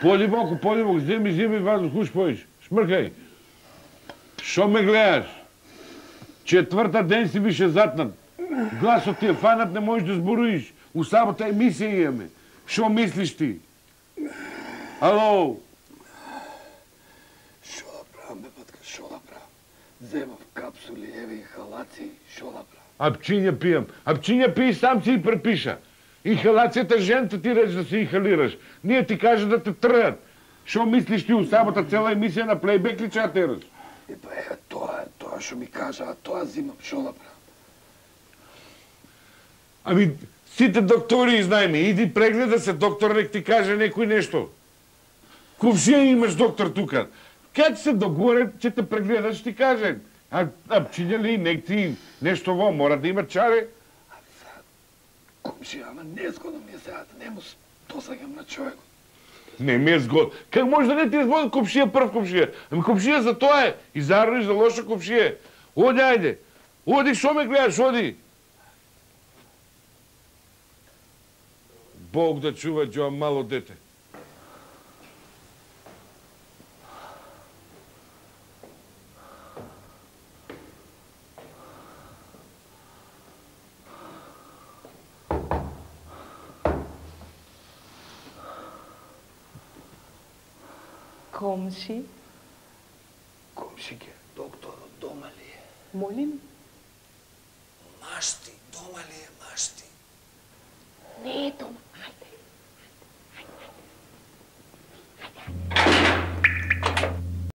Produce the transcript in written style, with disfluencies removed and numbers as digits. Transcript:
Подибок, земи ваздух, уж поиш. Шмркај. Шо ме гледаш? Четврта ден си више затнат. Гласот ти е фанат, не можеш да зборуиш. У сабота емисија имаме. Шо мислиш ти? Ало? Шо да правам, бе, батка, шо да правам? Земав капсули, еве инхалации, шо да правам? Апчиња пијам. Апчиња пи и сам си и препиша. Инхалацијата жената ти рече да се инхалираш. Ние ти кажа да те тръят. Шо мислиш ти у сабота цела емисија на плейбек ли ча тераш? Епа, тоа шо ми кажа, а тоа зимам, шо да правам? Ами, сите доктори знаеме, иди прегледа се, доктор нек ти каже некој нешто. Кувшија имаш доктор тука. Кај се догоре, ќе те прегледаш, ти каже. А пчиња ли, нек ти нешто во, мора да има чаре? Комшија, ама незгодно ми е сега, не му досагам на човекот. Не ми е згод. Как може да не ти е згоден комшија прв комшија? Ами комшија за тоа е. И зарадиш за лоша комшија. Оди, ајде. Оди, шо ме гледаш, оди. Бог да чува џоа мало дете. Комши? Комшике, докторот дома ли е? Молим? Машти, дома ли е, Машти? Не е дома, ајде.